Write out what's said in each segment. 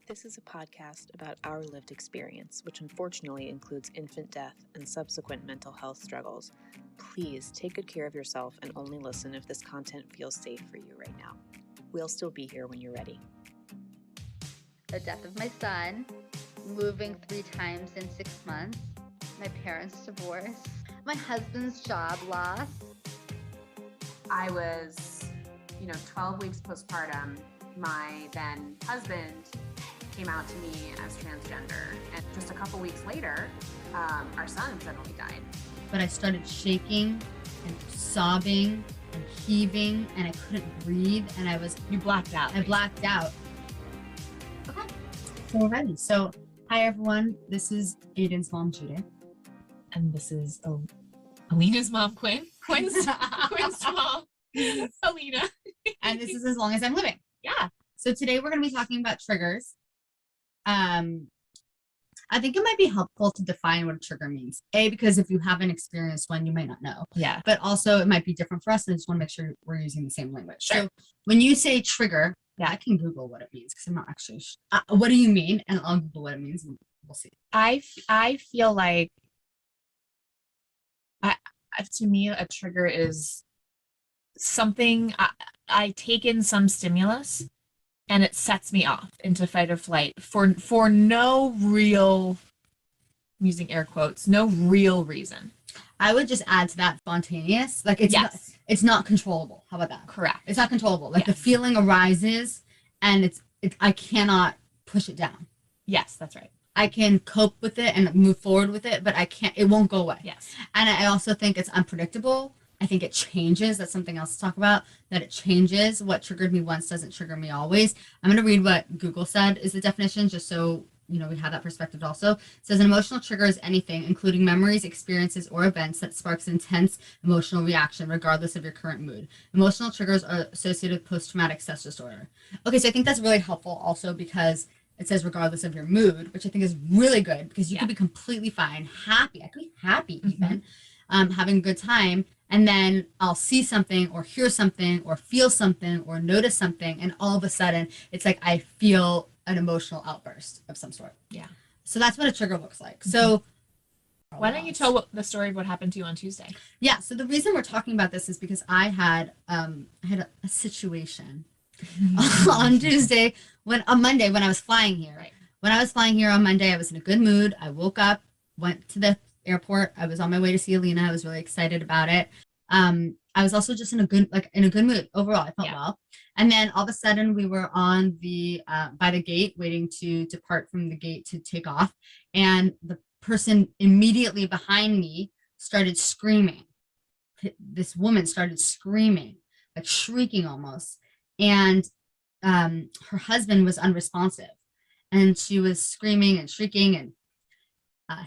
This is a podcast about our lived experience, which unfortunately includes infant death and subsequent mental health struggles. Please take good care of yourself and only listen if this content feels safe for you right now. We'll still be here when you're ready. The death of my son, moving 3 times in 6 months, my parents' divorce, my husband's job loss. I was, 12 weeks postpartum. My then husband came out to me as transgender, and just a couple weeks later, our son suddenly died. But I started shaking and sobbing and heaving, and I couldn't breathe, and You blacked out. I blacked out. Okay, so we're ready. So, hi everyone, this is Aiden's mom, Judith. And this is Alina's mom, Quinn. Quinn's mom, Alina. And this is As Long as I'm Living. Yeah. So today we're going to be talking about triggers. I think it might be helpful to define what a trigger means. Because if you haven't experienced one, you might not know. Yeah. But also it might be different for us, and I just want to make sure we're using the same language. Sure. So when you say trigger, I can Google what it means because I'm not actually what do you mean? And I'll Google what it means and we'll see. I feel like to me a trigger is something I take in some stimulus and it sets me off into fight or flight for no real, I'm using air quotes, no real reason. I would just add to that spontaneous. Like it's not controllable. How about that? Correct. It's not controllable. Like the feeling arises and I cannot push it down. Yes, that's right. I can cope with it and move forward with it, but it won't go away. Yes. And I also think it's unpredictable. I think it changes. That's something else to talk about, that it changes. What triggered me once doesn't trigger me always. I'm going to read what Google said is the definition, just so we have that perspective also. It says an emotional trigger is anything, including memories, experiences, or events that sparks intense emotional reaction, regardless of your current mood. Emotional triggers are associated with post-traumatic stress disorder. Okay, so I think that's really helpful also because it says regardless of your mood, which I think is really good because you could be completely fine, happy. I could be happy even, having a good time. And then I'll see something or hear something or feel something or notice something. And all of a sudden it's like I feel an emotional outburst of some sort. Yeah. So that's what a trigger looks like. So why don't you tell the story of what happened to you on Tuesday? Yeah. So the reason we're talking about this is because I had a situation on Tuesday on Monday when I was flying here. Right. When I was flying here on Monday, I was in a good mood. I woke up, went to the airport. I was on my way to see Alina. I was really excited about it. I was also just in a good mood overall. I felt well. And then all of a sudden we were on the by the gate waiting to depart from the gate to take off. And the person immediately behind me started screaming. This woman started screaming, like shrieking almost. And her husband was unresponsive. And she was screaming and shrieking and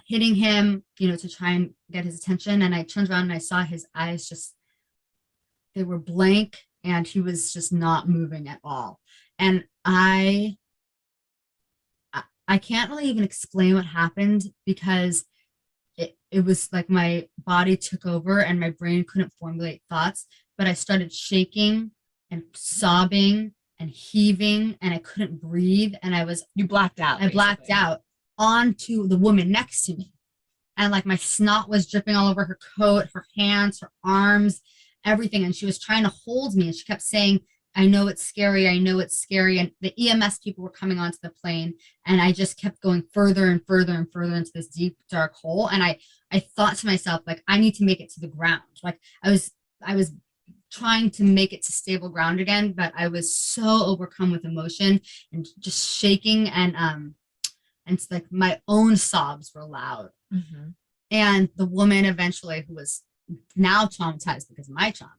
hitting him, to try and get his attention. And I turned around and I saw his eyes they were blank and he was just not moving at all. And I can't really even explain what happened because it was like my body took over and my brain couldn't formulate thoughts, but I started shaking and sobbing and heaving and I couldn't breathe. And you blacked out. I blacked out onto the woman next to me. And like my snot was dripping all over her coat, her hands, her arms, everything. And she was trying to hold me and she kept saying, I know it's scary. I know it's scary. And the EMS people were coming onto the plane and I just kept going further and further and further into this deep, dark hole. And I thought to myself, like, I need to make it to the ground. Like I was trying to make it to stable ground again, but I was so overcome with emotion and just shaking and it's like my own sobs were loud. Mm-hmm. And the woman eventually, who was now traumatized because of my trauma,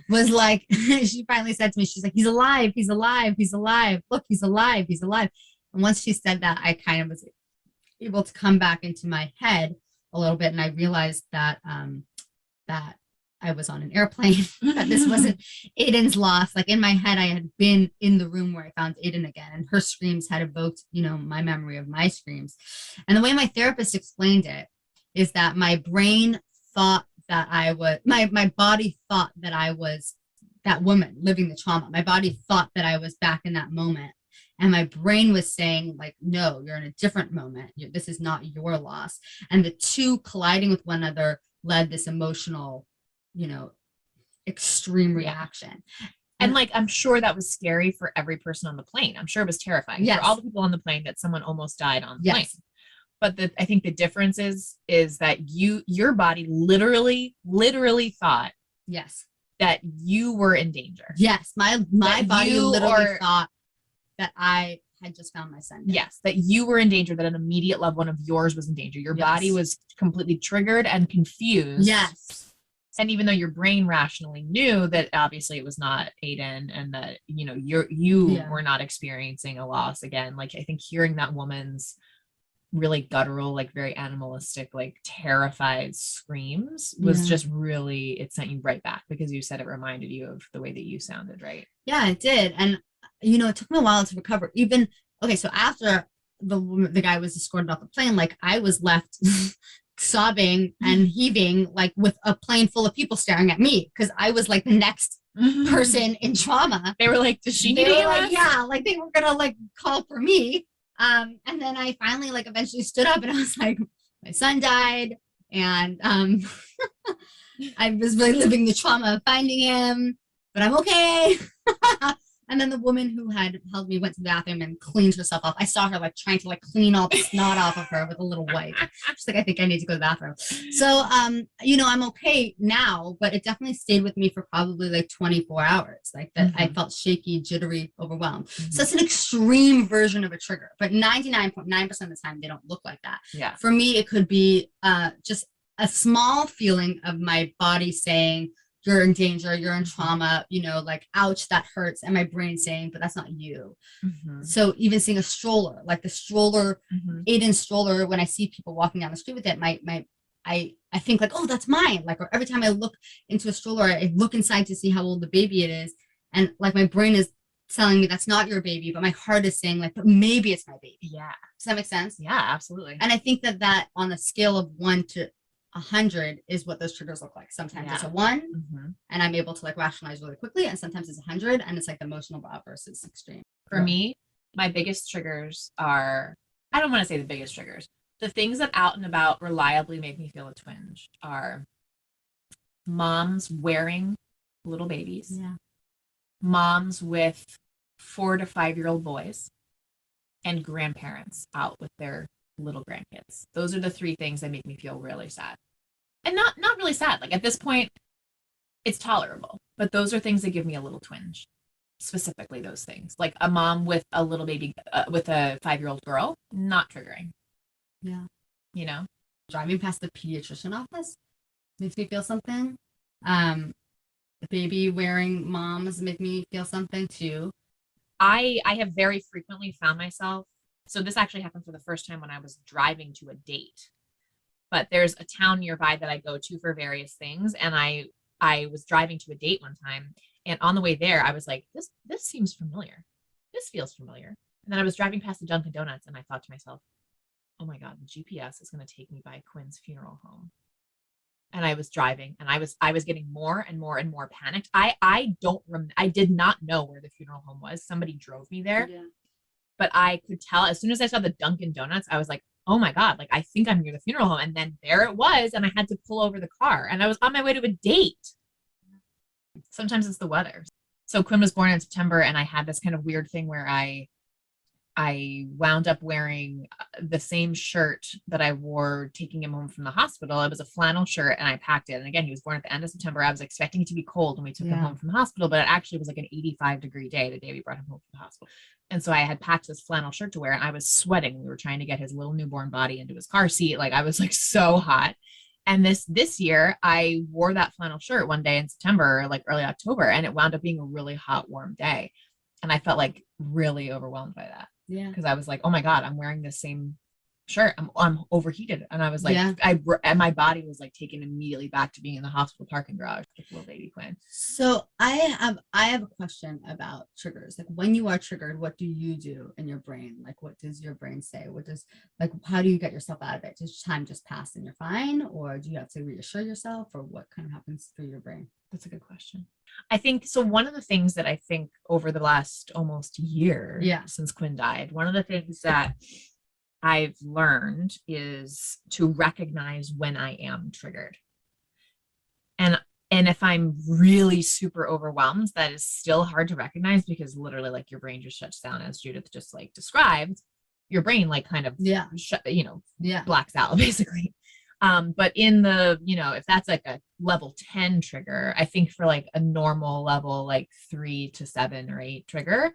was like, she finally said to me, she's like, he's alive, he's alive, he's alive. Look, he's alive, he's alive. And once she said that, I kind of was able to come back into my head a little bit. And I realized that I was on an airplane, that this wasn't Aiden's loss. Like in my head, I had been in the room where I found Aiden again, and her screams had evoked, my memory of my screams. And the way my therapist explained it is that my brain thought that my body thought that I was that woman living the trauma. My body thought that I was back in that moment. And my brain was saying like, no, you're in a different moment. This is not your loss. And the two colliding with one another led this emotional, extreme reaction. And like, I'm sure that was scary for every person on the plane. I'm sure it was terrifying for all the people on the plane that someone almost died on the plane. But I think the difference is that your body literally thought that you were in danger. Yes. My body literally thought that I had just found my son dead. Yes. That you were in danger, that an immediate loved one of yours was in danger. Your body was completely triggered and confused. Yes. And even though your brain rationally knew that obviously it was not Aiden and that, you were not experiencing a loss again. Like, I think hearing that woman's really guttural, like very animalistic, like terrified screams was just really, it sent you right back because you said it reminded you of the way that you sounded, right? Yeah, it did. And, it took me a while to recover. So after the guy was escorted off the plane, like I was left sobbing and heaving, like with a plane full of people staring at me because I was like the next person in trauma. They were like, does she need a like, yeah, like they were gonna like call for me. And then I finally like eventually stood up and I was like, my son died. And I was really living the trauma of finding him, but I'm okay. And then the woman who had held me went to the bathroom and cleaned herself off. I saw her like trying to like clean all the snot off of her with a little wipe. She's like, I think I need to go to the bathroom. So, I'm okay now, but it definitely stayed with me for probably like 24 hours. Like that, I felt shaky, jittery, overwhelmed. So it's an extreme version of a trigger, but 99.9% of the time they don't look like that. Yeah. For me, it could be just a small feeling of my body saying, you're in danger, you're in trauma, like, ouch, that hurts. And my brain saying, but that's not you. So even seeing a stroller, like the stroller, Aiden's stroller, when I see people walking down the street with it, I think like, oh, that's mine. Like, or every time I look into a stroller, I look inside to see how old the baby it is. And like, my brain is telling me that's not your baby, but my heart is saying like, but maybe it's my baby. Yeah. Does that make sense? Yeah, absolutely. And I think that on a scale of 1 to 100 is what those triggers look like. Sometimes it's a 1 and I'm able to like rationalize really quickly, and sometimes it's 100 and it's like the emotional outburst is extreme. For me, my biggest triggers are, I don't want to say the biggest triggers, the things that out and about reliably make me feel a twinge are moms wearing little babies, moms with 4 to 5-year-old boys, and grandparents out with their little grandkids. Those are the 3 things that make me feel really sad. And not really sad. Like, at this point, it's tolerable. But those are things that give me a little twinge. Specifically those things. Like a mom with a little baby, with a 5-year-old girl, not triggering. Yeah. Driving past the pediatrician office makes me feel something. Baby wearing moms make me feel something too. I have very frequently found myself, so this actually happened for the first time when I was driving to a date, but there's a town nearby that I go to for various things. And I was driving to a date one time, and on the way there, I was like, this seems familiar. This feels familiar. And then I was driving past the Dunkin' Donuts and I thought to myself, oh my God, the GPS is going to take me by Quinn's funeral home. And I was driving and I was getting more and more and more panicked. I did not know where the funeral home was. Somebody drove me there. Yeah. But I could tell as soon as I saw the Dunkin' Donuts, I was like, oh my God, like I think I'm near the funeral home. And then there it was. And I had to pull over the car and I was on my way to a date. Sometimes it's the weather. So Quinn was born in September and I had this kind of weird thing where I wound up wearing the same shirt that I wore taking him home from the hospital. It was a flannel shirt and I packed it. And again, he was born at the end of September. I was expecting it to be cold when we took him home from the hospital, but it actually was like an 85-degree day the day we brought him home from the hospital. And so I had packed this flannel shirt to wear and I was sweating. We were trying to get his little newborn body into his car seat. Like I was like so hot. And this year I wore that flannel shirt one day in September, like early October, and it wound up being a really hot, warm day. And I felt like really overwhelmed by that. Yeah. Because I was like, oh my God, I'm wearing the same sure, I'm overheated. And I was like, Yeah. and my body was like taken immediately back to being in the hospital parking garage with little baby Quinn. So I have a question about triggers. Like when you are triggered, what do you do in your brain? Like what does your brain say? What does, like, how do you get yourself out of it? Does time just pass and you're fine? Or do you have to reassure yourself, or what kind of happens through your brain? That's a good question. I think so. One of the things that I think over the last almost year since Quinn died, one of the things that I've learned is to recognize when I am triggered. And if I'm really super overwhelmed, that is still hard to recognize, because literally like your brain just shuts down, as Judith just like described. Your brain like kind of blacks out basically. But in the, if that's like a level 10 trigger, I think for like a normal level, like 3 to 7 or 8 trigger,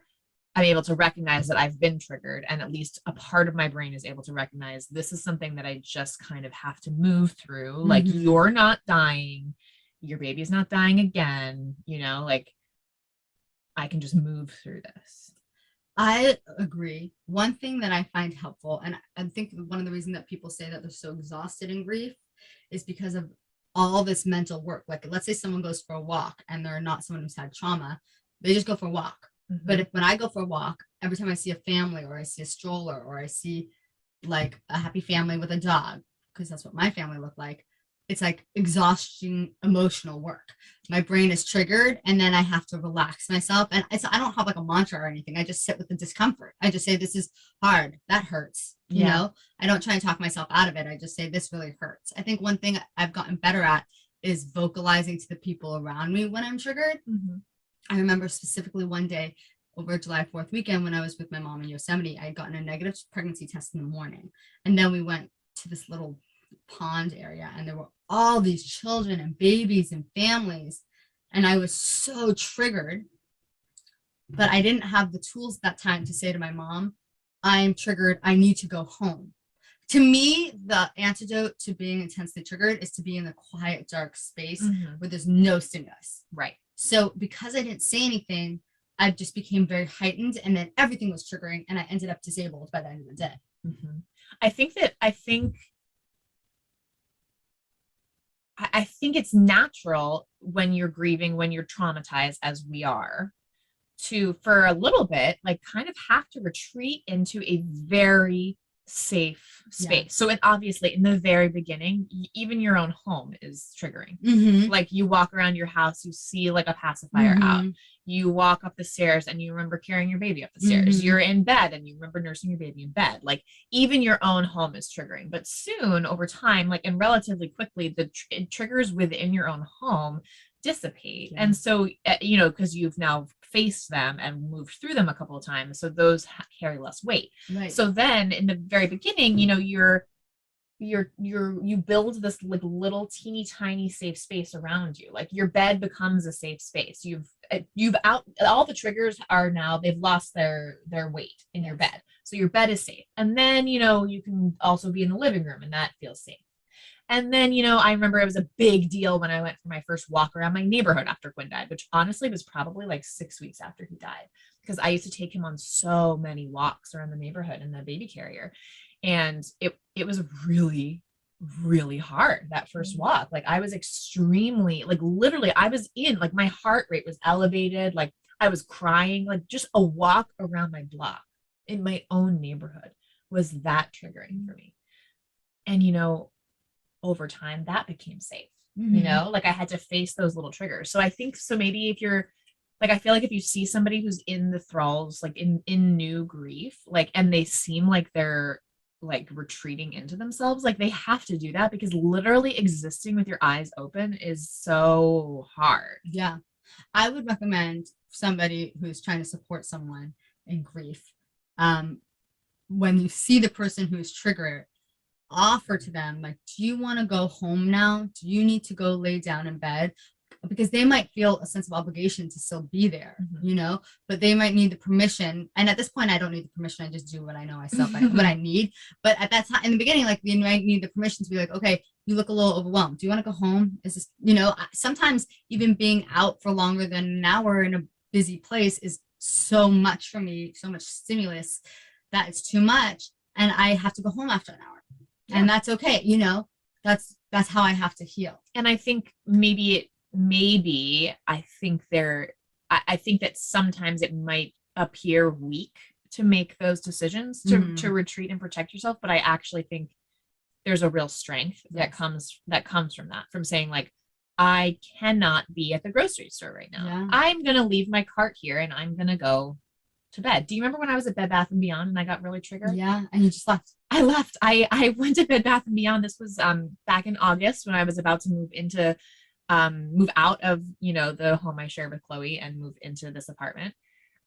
I'm able to recognize that I've been triggered, and at least a part of my brain is able to recognize this is something that I just kind of have to move through. Mm-hmm. Like, you're not dying, your baby's not dying again, like I can just move through this. I agree. One thing that I find helpful, and I think one of the reasons that people say that they're so exhausted in grief is because of all this mental work. Like, let's say someone goes for a walk and they're not someone who's had trauma, they just go for a walk. Mm-hmm. But when I go for a walk, every time I see a family, or I see a stroller, or I see like a happy family with a dog, because that's what my family looked like, it's like exhausting emotional work. My brain is triggered, and then I have to relax myself. And I don't have like a mantra or anything. I just sit with the discomfort. I just say, this is hard. That hurts. You know, I don't try and talk myself out of it. I just say, this really hurts. I think one thing I've gotten better at is vocalizing to the people around me when I'm triggered. Mm-hmm. I remember specifically one day over July 4th weekend when I was with my mom in Yosemite, I had gotten a negative pregnancy test in the morning. And then we went to this little pond area, and there were all these children and babies and families. And I was so triggered, but I didn't have the tools at that time to say to my mom, I'm triggered, I need to go home. To me, the antidote to being intensely triggered is to be in the quiet, dark space where there's no stimulus. Right. So because I didn't say anything, I just became very heightened, and then everything was triggering, and I ended up disabled by the end of the day. Mm-hmm. I think it's natural when you're grieving, when you're traumatized, as we are, to, for a little bit, like kind of have to retreat into a very safe space. Yeah. So it obviously in the very beginning, even your own home is triggering. Mm-hmm. Like you walk around your house, you see like a pacifier out. You walk up the stairs and you remember carrying your baby up the stairs. You're in bed and you remember nursing your baby in bed. Like even your own home is triggering. But soon, over time, like, and relatively quickly, the triggers within your own home dissipate. Yeah. And so, because you've now faced them and moved through them a couple of times, so those carry less weight. Right. So then in the very beginning, you build this like little teeny tiny safe space around you. Like your bed becomes a safe space. You've out, all the triggers are now, they've lost their weight in your bed. So your bed is safe. And then, you can also be in the living room, and that feels safe. And then, I remember it was a big deal when I went for my first walk around my neighborhood after Quinn died, which honestly was probably like 6 weeks after he died, because I used to take him on so many walks around the neighborhood in the baby carrier. And it was really, really hard, that first walk. Like I was extremely, like literally I was in, like my heart rate was elevated. Like I was crying, like just a walk around my block in my own neighborhood was that triggering for me. And, over time that became safe, like I had to face those little triggers. So I think, so maybe if you're like, I feel like if you see somebody who's in the thralls, like in new grief, like, and they seem like they're like retreating into themselves, like they have to do that, because literally existing with your eyes open is so hard. Yeah. I would recommend somebody who's trying to support someone in grief, when you see the person who's triggered, offer to them, like, do you want to go home now? Do you need to go lay down in bed? Because they might feel a sense of obligation to still be there, but they might need the permission. And at this point, I don't need the permission. I just do what I know myself, what I need. But at that time, in the beginning, like you might need the permission to be like, okay, you look a little overwhelmed. Do you want to go home? Is this, sometimes even being out for longer than an hour in a busy place is so much for me, so much stimulus that it's too much. and I have to go home after an hour. Yeah. And that's okay. You know, that's how I have to heal. And I think I think that sometimes it might appear weak to make those decisions to retreat and protect yourself. But I actually think there's a real strength that comes from that, from saying like, I cannot be at the grocery store right now. Yeah. I'm going to leave my cart here and I'm going to go to bed. Do you remember when I was at Bed Bath & Beyond and I got really triggered? Yeah. And you just left. I left. I went to Bed Bath & Beyond. This was back in August when I was about to move out of, the home I shared with Chloe and move into this apartment.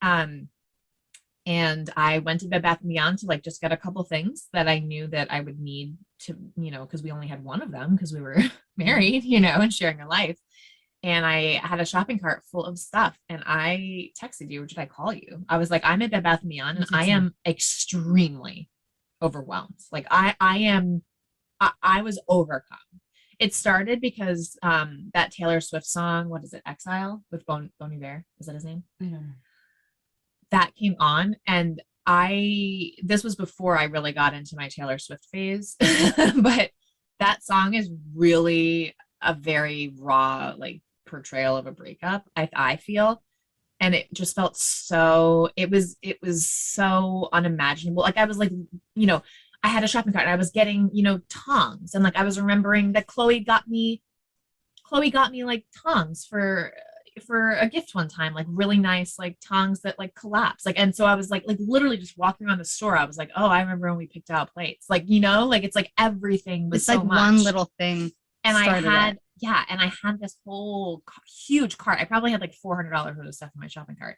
And I went to Bed Bath & Beyond to like just get a couple things that I knew that I would need to, because we only had one of them because we were married, and sharing a life. And I had a shopping cart full of stuff. And I texted you, or did I call you? I was like, I'm at Bed Bath & Beyond and I am extremely overwhelmed. Like I was overcome. It started because that Taylor Swift song, what is it, Exile, with Bon Iver, is that his name? I don't know. That came on, and this was before I really got into my Taylor Swift phase, but that song is really a very raw, like, portrayal of a breakup, I feel. And it just felt so, it was so unimaginable. Like I was like, I had a shopping cart and I was getting, tongs, and like I was remembering that Chloe got me like tongs for a gift one time, like really nice, like tongs that like collapse. Like, and so I was like literally just walking around the store. I was like, oh, I remember when we picked out plates, like, like it's like everything was it's so like much. One little thing. And I had this whole huge cart. I probably had like $400 worth of stuff in my shopping cart.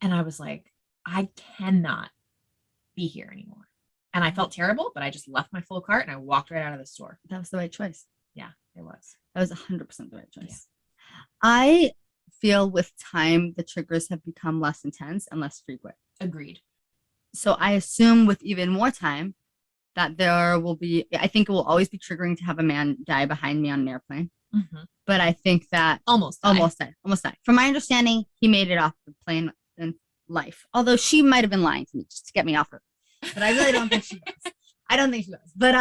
And I was like, I cannot be here anymore. And I felt terrible, but I just left my full cart and I walked right out of the store. That was the right choice. Yeah, it was. That was 100% the right choice. Yeah. I feel with time, the triggers have become less intense and less frequent. Agreed. So I assume with even more time that there will be, I think it will always be triggering to have a man die behind me on an airplane. Mm-hmm. But I think that almost died. From my understanding, he made it off the plane in life. Although she might have been lying to me just to get me off her. But I really don't think she was. I don't think she was. But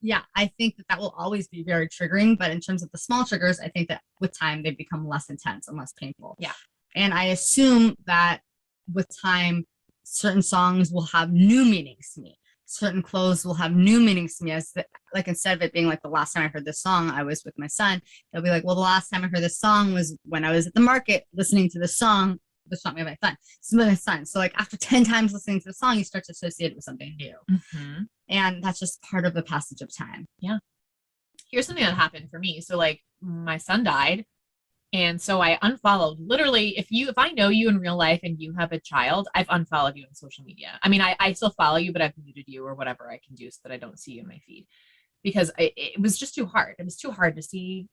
yeah, I think that will always be very triggering. But in terms of the small triggers, I think that with time, they become less intense and less painful. Yeah. And I assume that with time, certain songs will have new meanings to me. Certain clothes will have new meanings to me. Like instead of it being like the last time I heard this song, I was with my son. They'll be like, well, the last time I heard this song was when I was at the market listening to this song. This not me, my son. This is my son. So like after 10 times listening to the song, you start to associate it with something new. Mm-hmm. And that's just part of the passage of time. Yeah. Here's something that happened for me. So like my son died. And so I unfollowed. Literally, if I know you in real life and you have a child, I've unfollowed you on social media. I mean, I still follow you, but I've muted you or whatever I can do so that I don't see you in my feed. Because it was just too hard. It was too hard to see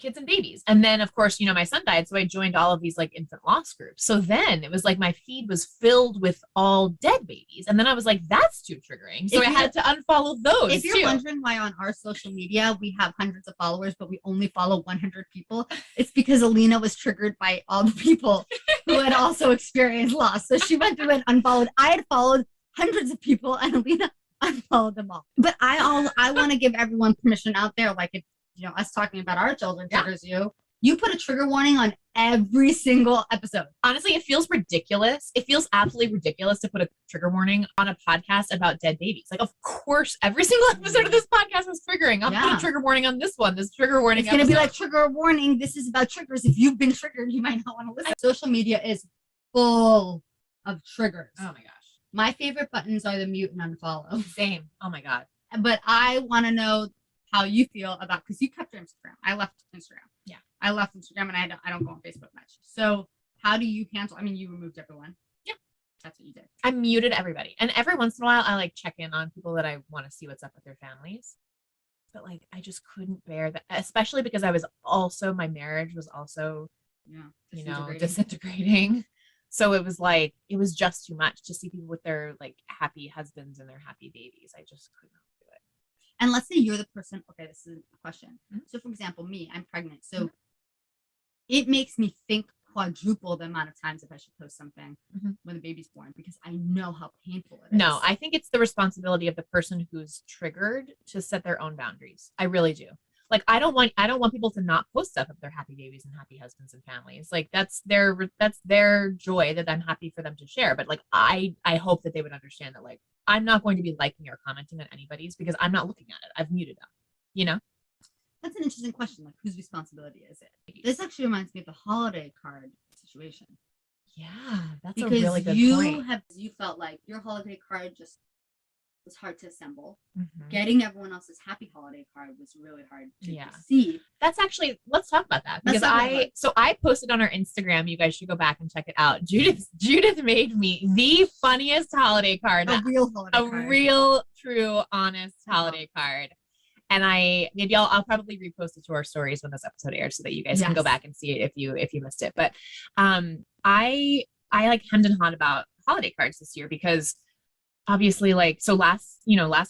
kids and babies. And then of course, my son died. So I joined all of these like infant loss groups. So then it was like my feed was filled with all dead babies. And then I was like, that's too triggering. So I had to unfollow those. If you're wondering why on our social media, we have hundreds of followers, but we only follow 100 people, it's because Alina was triggered by all the people who had also experienced loss. So she went through and unfollowed. I had followed hundreds of people and Alina unfollowed them all. But I want to give everyone permission out there. Like if, us talking about our children triggers you put a trigger warning on every single episode. Honestly, it feels ridiculous. It feels absolutely ridiculous to put a trigger warning on a podcast about dead babies. Like, of course, every single episode of this podcast is triggering. I'll put a trigger warning on this one. This trigger warning. It's going to be like trigger warning. This is about triggers. If you've been triggered, you might not want to listen. Social media is full of triggers. Oh my gosh. My favorite buttons are the mute and unfollow. Same. Oh my God. But I want to know how you feel about, because you kept your Instagram. I left Instagram. Yeah. I left Instagram and I don't go on Facebook much. So how do you handle, you removed everyone. Yeah. That's what you did. I muted everybody. And every once in a while I like check in on people that I want to see what's up with their families. But like, I just couldn't bear that, especially because my marriage was also, disintegrating. So it was just too much to see people with their like happy husbands and their happy babies. I just could not do it. And let's say you're the person, okay, this is a question. Mm-hmm. So for example, me, I'm pregnant. So it makes me think quadruple the amount of times if I should post something when the baby's born, because I know how painful it is. No, I think it's the responsibility of the person who's triggered to set their own boundaries. I really do. Like, I don't want people to not post stuff of their happy babies and happy husbands and families. Like, that's their joy that I'm happy for them to share. But like, I hope that they would understand that, like, I'm not going to be liking or commenting on anybody's because I'm not looking at it. I've muted them, you know? That's an interesting question. Like, whose responsibility is it? This actually reminds me of the holiday card situation. Yeah, that's because a really good point. You felt like your holiday card just was hard to assemble. Mm-hmm. Getting everyone else's happy holiday card was really hard to receive. That's actually, let's talk about that, because I posted on our Instagram. You guys should go back and check it out. Judith made me the funniest holiday card. Real, true, honest holiday card. And I'll probably repost it to our stories when this episode airs so that you guys can go back and see it if you missed it. But I like hemmed and hawed about holiday cards this year because obviously, like, so last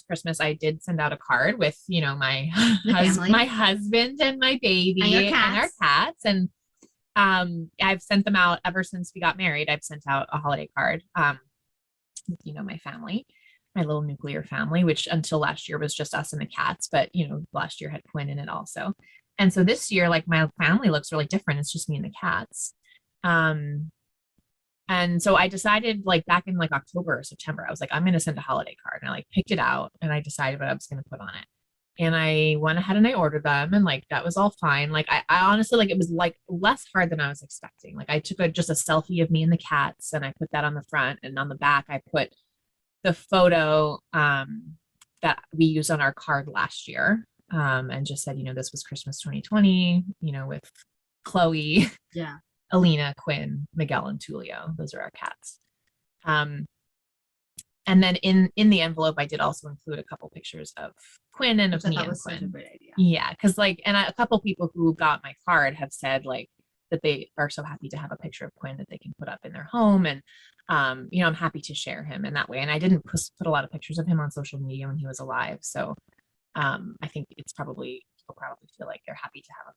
Christmas I did send out a card with, my husband and my baby and our cats. And I've sent them out ever since we got married. I've sent out a holiday card with, my family. My little nuclear family, which until last year was just us and the cats, but last year had Quinn in it also. And so this year, like, my family looks really different. It's just me and the cats. And so I decided, like, back in like October or September, I was like, I'm going to send a holiday card, and I like picked it out and I decided what I was going to put on it. And I went ahead and I ordered them, and like, that was all fine. Like, I honestly, like, it was like less hard than I was expecting. Like, I took just a selfie of me and the cats, and I put that on the front, and on the back I put the photo that we used on our card last year, and just said, this was Christmas 2020, with Chloe, Alina, Quinn, Miguel, and Tulio. Those are our cats. And then in the envelope, I did also include a couple pictures of Quinn and of me and Quinn. Such a great idea. Yeah, because like, and a couple people who got my card have said like that they are so happy to have a picture of Quinn that they can put up in their home, and I'm happy to share him in that way. And I didn't put a lot of pictures of him on social media when he was alive, so I think people probably feel like they're happy to have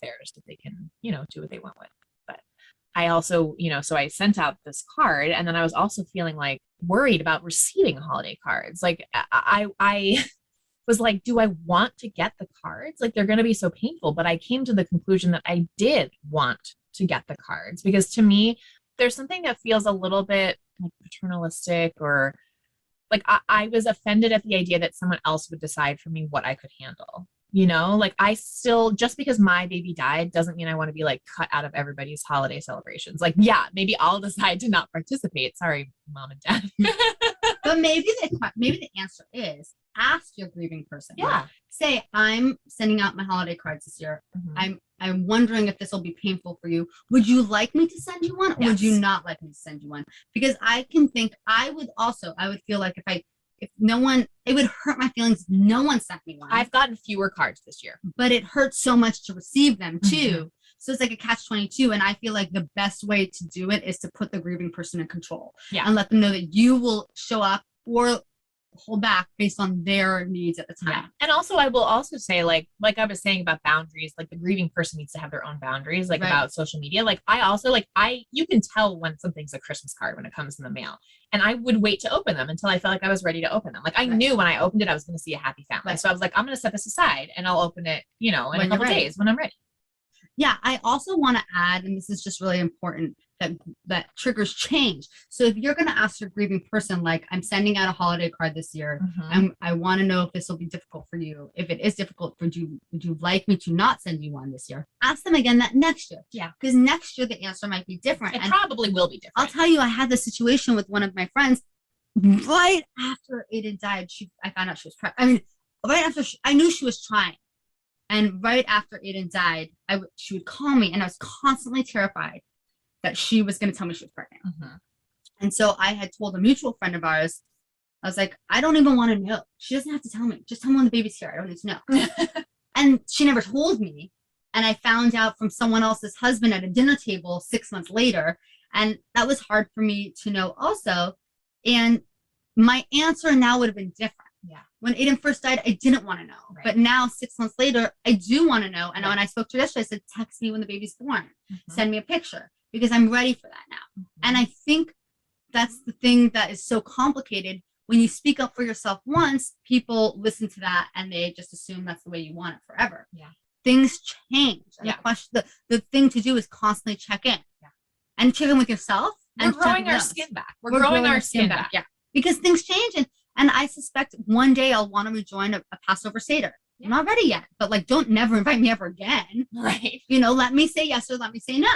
theirs that they can do what they want with. But I also so I sent out this card, and then I was also feeling like worried about receiving holiday cards. Like I was like, do I want to get the cards? Like, they're going to be so painful. But I came to the conclusion that I did want to get the cards, because to me, there's something that feels a little bit like paternalistic, or like I was offended at the idea that someone else would decide for me what I could handle. Like, I still, just because my baby died doesn't mean I want to be like cut out of everybody's holiday celebrations. Like, yeah, maybe I'll decide to not participate. Sorry, mom and dad. But maybe the answer is ask your grieving person. Yeah. Right? Say, I'm sending out my holiday cards this year. Mm-hmm. I'm wondering if this will be painful for you. Would you like me to send you one, or would you not like me to send you one? Because I can think I would feel like if no one, it would hurt my feelings if no one sent me one. I've gotten fewer cards this year, but it hurts so much to receive them too. Mm-hmm. So it's like a catch-22. And I feel like the best way to do it is to put the grieving person in control, and let them know that you will show up or hold back based on their needs at the time. Yeah. And also, I will also say, like I was saying about boundaries, like the grieving person needs to have their own boundaries, like about social media. Like, I also you can tell when something's a Christmas card when it comes in the mail, and I would wait to open them until I felt like I was ready to open them. Like, I knew when I opened it, I was going to see a happy family. So I was like, I'm going to set this aside and I'll open it, in a couple days when I'm ready. Yeah. I also want to add, and this is just really important, that triggers change. So if you're going to ask your grieving person, like, I'm sending out a holiday card this year, I want to know if this will be difficult for you. If it is difficult for you, would you like me to not send you one this year? Ask them again that next year. Yeah. Because next year the answer might be different. It probably will be different. I'll tell you, I had this situation with one of my friends right after Aiden died. I found out she was pregnant. I mean, right after I knew she was trying. And right after Aiden died, she would call me, and I was constantly terrified that she was going to tell me she was pregnant. Mm-hmm. And so I had told a mutual friend of ours, I was like, I don't even want to know. She doesn't have to tell me. Just tell me when the baby's here. I don't need to know. And she never told me. And I found out from someone else's husband at a dinner table 6 months later. And that was hard for me to know also. And my answer now would have been different. Yeah. When Aiden first died, I didn't want to know. Right. But now, 6 months later, I do want to know. And Right. when I spoke to her yesterday, I said, text me when the baby's born. Mhm. Send me a picture because I'm ready for that now. Mhm. And I think that's the thing that is so complicated. When you speak up for yourself once, people listen to that and they just assume that's the way you want it forever. Yeah. Things change. And Yeah. the thing to do is constantly check in. Yeah. And check in with yourself. We're and check growing with our others. skin back. We're growing our skin back. Yeah. Because things change. And I suspect one day I'll want to rejoin a Passover Seder. Yeah. I'm not ready yet. But like, don't never invite me ever again. Right. You know, let me say yes or let me say no.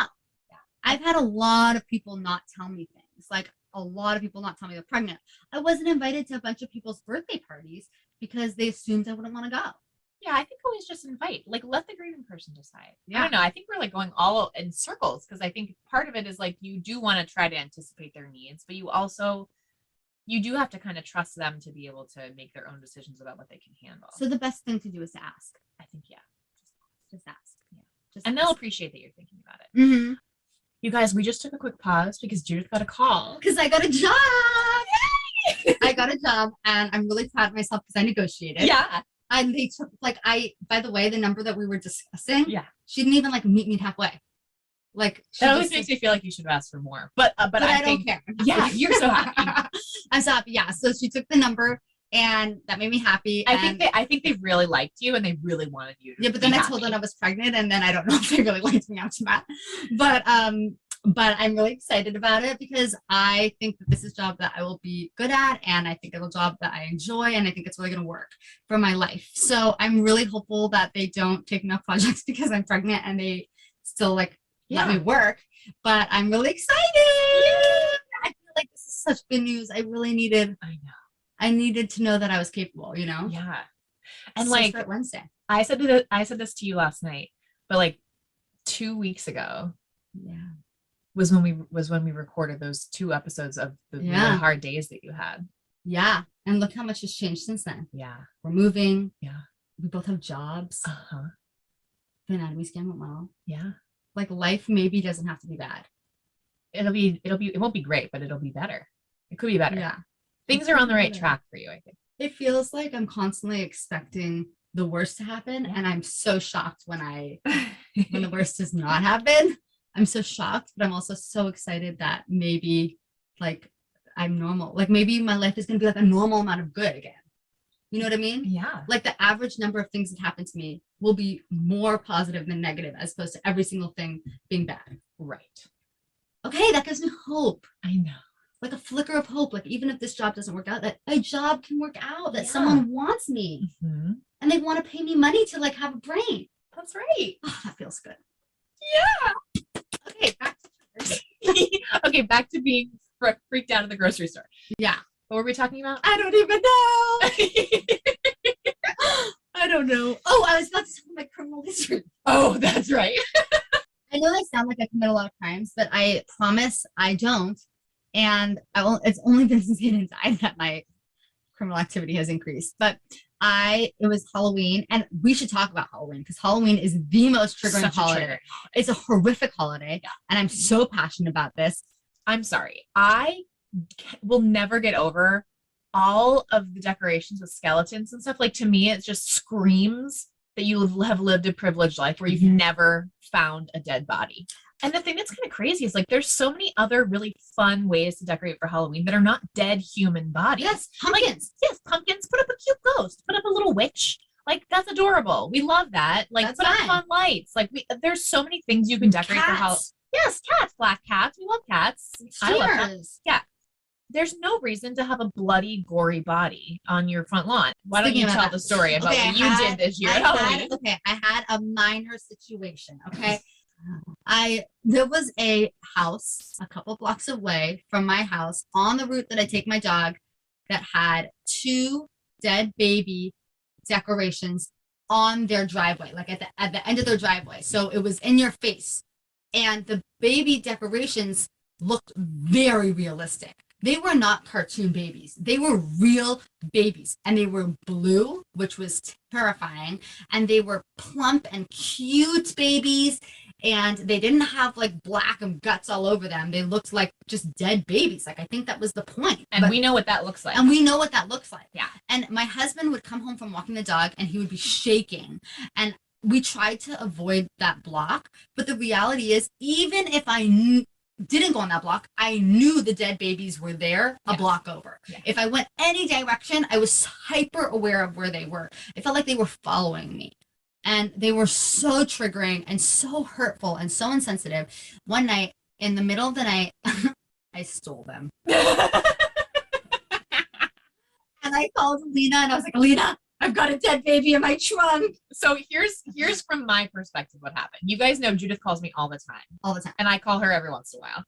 Yeah. I've had a lot of people not tell me things. Like a lot of people not tell me they're pregnant. I wasn't invited to a bunch of people's birthday parties because they assumed I wouldn't want to go. Yeah, I think always just invite. Like, let the grieving person decide. Yeah. I don't know. I think we're like going all in circles because I think part of it is like you do want to try to anticipate their needs, but you do have to kind of trust them to be able to make their own decisions about what they can handle. So the best thing to do is to ask. I think, yeah. Just ask. Yeah. Just And ask. they'll appreciate that you're thinking about it. Mm-hmm. You guys, we just took a quick pause because Judith got a call. Because I got a job. I got a job and I'm really proud of myself because I negotiated. Yeah. And they took by the way, the number that we were discussing, Yeah. she didn't even like meet me halfway. Like That always makes me feel like you should have asked for more. But I don't think, care. yeah, you're so happy. I'm so happy. Yeah. So she took the number and that made me happy. I think they really liked you and they really wanted you to yeah, but then be I told them happy. I was pregnant and then I don't know if they really liked me after that. But I'm really excited about it because I think that this is a job that I will be good at and I think it's a job that I enjoy and I think it's really going to work for my life. So I'm really hopeful that they don't take enough projects because I'm pregnant and they still like let me work. But I'm really excited. I feel like this is such good news. I needed to know that I was capable, you know? Yeah. And So like start Wednesday. I said this to you last night, but like 2 weeks ago Yeah. was when we recorded those 2 episodes of the really hard days that you had. Yeah. And look how much has changed since then. Yeah. We're moving. Yeah. We both have jobs. Uh-huh. The anatomy scan went well. Yeah. Like life maybe doesn't have to be bad. It won't be great, but it'll be better. It could be better. Yeah. Things are on the right track for you, I think. It feels like I'm constantly expecting the worst to happen. And I'm so shocked when the worst does not happen. I'm so shocked, but I'm also so excited that maybe like I'm normal. Like maybe my life is going to be like a normal amount of good again. You know what I mean? Yeah. Like the average number of things that happen to me will be more positive than negative as opposed to every single thing being bad. Right. Okay, that gives me hope. I know. Like a flicker of hope. Like even if this job doesn't work out, that a job can work out, that Yeah. someone wants me Mm-hmm. and they want to pay me money to like have a brain. That's right. Oh, that feels good. Yeah. Okay, back to Okay, back to being freaked out at the grocery store. yeah. What were we talking about? I don't even know. I don't know. Oh, I was about to talk about my criminal history. Oh, that's right. I know I sound like I commit a lot of crimes, but I promise I don't. And it's only been since Aiden died that my criminal activity has increased. But it was Halloween, and we should talk about Halloween because Halloween is the most triggering Such a holiday. trigger. It's a horrific holiday, and I'm so passionate about this. I'm sorry. I will never get over all of the decorations with skeletons and stuff. Like to me, it just screams that you have lived a privileged life where you've never found a dead body. And the thing that's kind of crazy is like there's so many other really fun ways to decorate for Halloween that are not dead human bodies. Yes, pumpkins. Like, yes, pumpkins. Put up a cute ghost. Put up a little witch. Like that's adorable. We love that. Like That's put up fine. fun lights. Like there's so many things you can decorate for Halloween. Cats. Yes, cats, black cats. We love cats. I love cats. Cheers. Yeah. There's no reason to have a bloody, gory body on your front lawn. Why don't you Speaking of tell that- the story about Okay, what you did this year at Halloween? I had a minor situation. Okay. There was a house a couple blocks away from my house on the route that I take my dog that had 2 dead baby decorations on their driveway, like at the end of their driveway. So it was in your face. And the baby decorations looked very realistic. They were not cartoon babies. They were real babies. And they were blue, which was terrifying. And they were plump and cute babies. And they didn't have like black and guts all over them. They looked like just dead babies. Like, I think that was the point. And we know what that looks like. And we know what that looks like. Yeah. And my husband would come home from walking the dog and he would be shaking. And we tried to avoid that block. But the reality is, even if I didn't go on that block, I knew the dead babies were there a block over. Yeah. If I went any direction, I was hyper aware of where they were. It felt like they were following me. And they were so triggering and so hurtful and so insensitive. One night, in the middle of the night, I stole them. And I called Alina and I was like, Alina, I've got a dead baby in my trunk. So here's from my perspective what happened. You guys know Judith calls me all the time. All the time. And I call her every once in a while.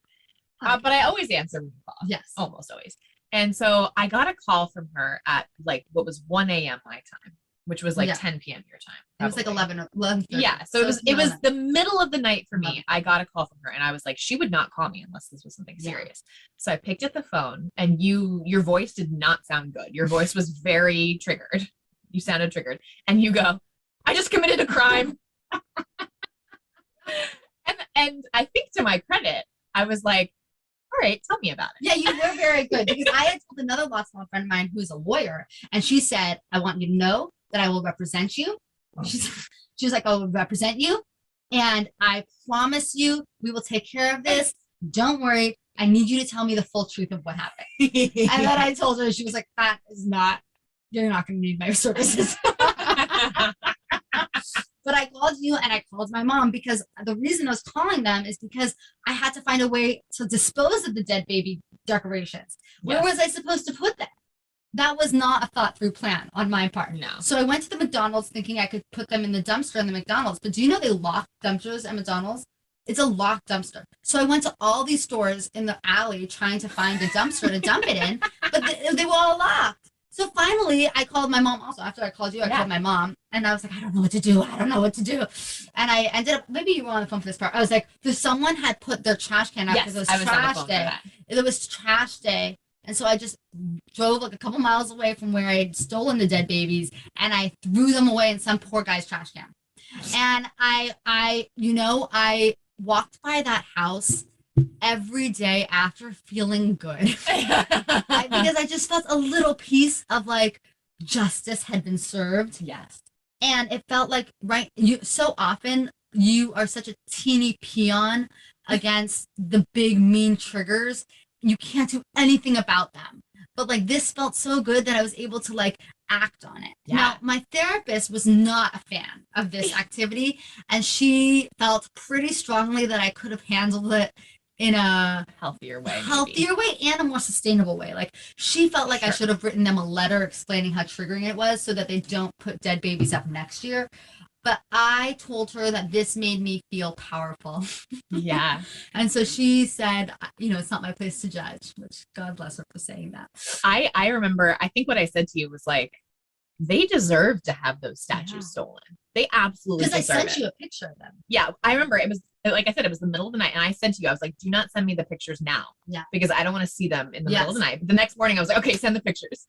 But I always answer when you call. Yes. Almost always. And so I got a call from her at like what was 1 a.m. my time, which was like 10 p.m. your time. Probably. It was like 11. Yeah. So it was the middle of the night for me. I got a call from her and I was like, she would not call me unless this was something serious. So I picked up the phone and your voice did not sound good. Your voice was very triggered. You sounded triggered. And you go, I just committed a crime. and I think to my credit, I was like, all right, tell me about it. Yeah, you were very good because I had told another law school friend of mine who's a lawyer, and she said, I want you to know that I will represent you. She was like, I will represent you, and I promise you we will take care of this. Don't worry. I need you to tell me the full truth of what happened. And then I told her, she was like, you're not going to need my services. But I called you and I called my mom because the reason I was calling them is because I had to find a way to dispose of the dead baby decorations. Where was I supposed to put them? That was not a thought through plan on my part. No. So I went to the McDonald's thinking I could put them in the dumpster in the McDonald's. But do you know they lock dumpsters at McDonald's? It's a locked dumpster. So I went to all these stores in the alley trying to find a dumpster to dump it in, but they were all locked. So finally, I called my mom also. After I called you, I called my mom. And I was like, I don't know what to do. I don't know what to do. And I ended up, maybe you were on the phone for this part. I was like, someone had put their trash can out because it was trash day. It was trash day. And so I just drove like a couple miles away from where I had stolen the dead babies. And I threw them away in some poor guy's trash can. And I walked by that house every day after feeling good because I just felt a little piece of like justice had been served. Yes. And it felt like, so often you are such a teeny peon against the big mean triggers. You can't do anything about them. But like this felt so good that I was able to like act on it. Yeah. Now, my therapist was not a fan of this activity and she felt pretty strongly that I could have handled it in a healthier way and a more sustainable way. Like she felt like I should have written them a letter explaining how triggering it was so that they don't put dead babies up next year. But I told her that this made me feel powerful. Yeah. And so she said, it's not my place to judge, which God bless her for saying that. I remember, I think what I said to you was like, they deserve to have those statues stolen. They absolutely deserve it. Because I sent you a picture of them. Yeah, I remember it was, like I said, it was the middle of the night. And I said to you, I was like, do not send me the pictures now. Yeah. Because I don't want to see them in the middle of the night. But the next morning I was like, okay, send the pictures.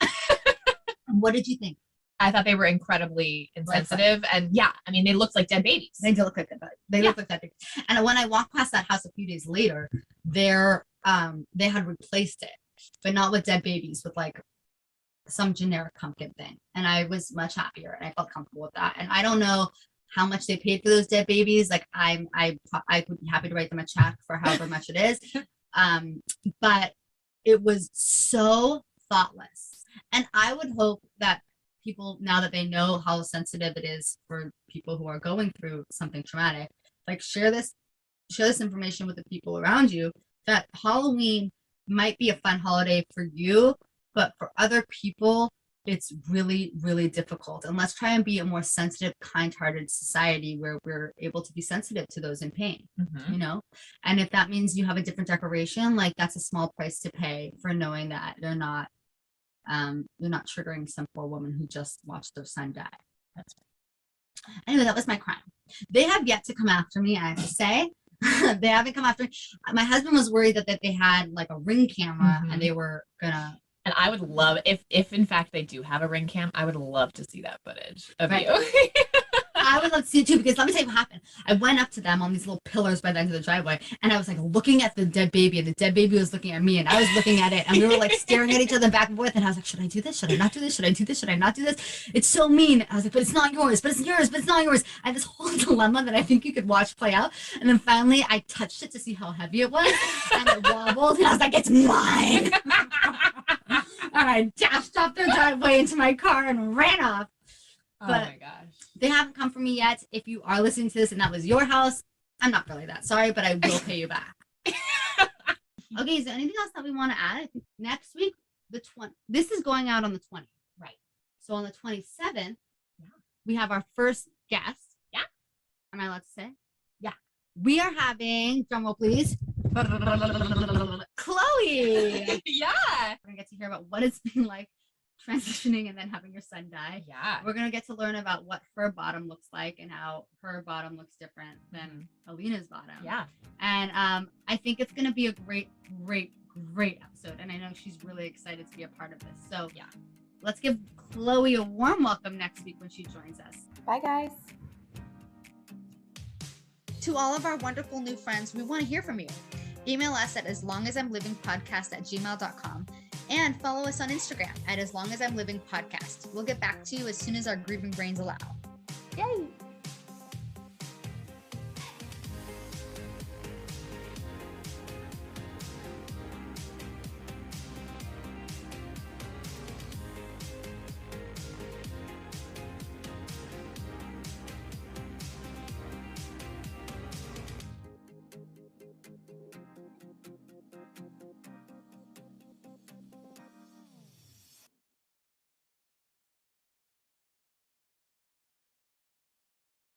What did you think? I thought they were incredibly insensitive. And yeah, I mean, they looked like dead babies. They do look like dead babies. They look like dead babies. And when I walked past that house a few days later, they had replaced it, but not with dead babies, with like some generic pumpkin thing. And I was much happier and I felt comfortable with that. And I don't know how much they paid for those dead babies. Like I would be happy to write them a check for however much it is. But it was so thoughtless. And I would hope that people, now that they know how sensitive it is for people who are going through something traumatic, like share this information with the people around you, that Halloween might be a fun holiday for you, but for other people, it's really, really difficult. And let's try and be a more sensitive, kind-hearted society where we're able to be sensitive to those in pain, And if that means you have a different decoration, like that's a small price to pay for knowing that you're not triggering some poor woman who just watched their son die. That's right. Anyway, that was my crime. They have yet to come after me, I have to say. They haven't come after me. My husband was worried that they had like a Ring camera and they were gonna. And I would love, if in fact they do have a Ring cam, I would love to see that footage of you. I would love to see it too, because let me tell you what happened. I went up to them on these little pillars by the end of the driveway, and I was like looking at the dead baby, and the dead baby was looking at me, and I was looking at it, and we were like staring at each other back and forth, and I was like, should I do this? Should I not do this? Should I do this? Should I not do this? It's so mean. I was like, but it's not yours, but it's yours, but it's not yours. I had this whole dilemma that I think you could watch play out. And then finally I touched it to see how heavy it was, and it wobbled, and I was like, it's mine. And I dashed off their driveway into my car and ran off. Oh But my gosh. they haven't come for me yet. If you are listening to this and that was your house, I'm not really that sorry, but I will pay you back. Okay, is there anything else that we want to add? I think next week, this is going out on the 20th. Right. So on the 27th, we have our first guest. Yeah. Am I allowed to say? Yeah. We are having, drum roll please, Chloe. Yeah. We're going to get to hear about what it's been like transitioning and then having your son die. Yeah. We're going to get to learn about what her bottom looks like and how her bottom looks different than Alina's bottom. Yeah. And I think it's going to be a great episode. And I know she's really excited to be a part of this. So Yeah. let's give Chloe a warm welcome next week when she joins us. Bye, guys. To all of our wonderful new friends, we want to hear from you. Email us at aslongasimlivingpodcast@gmail.com and follow us on Instagram at aslongasimlivingpodcast. We'll get back to you as soon as our grieving brains allow. Yay.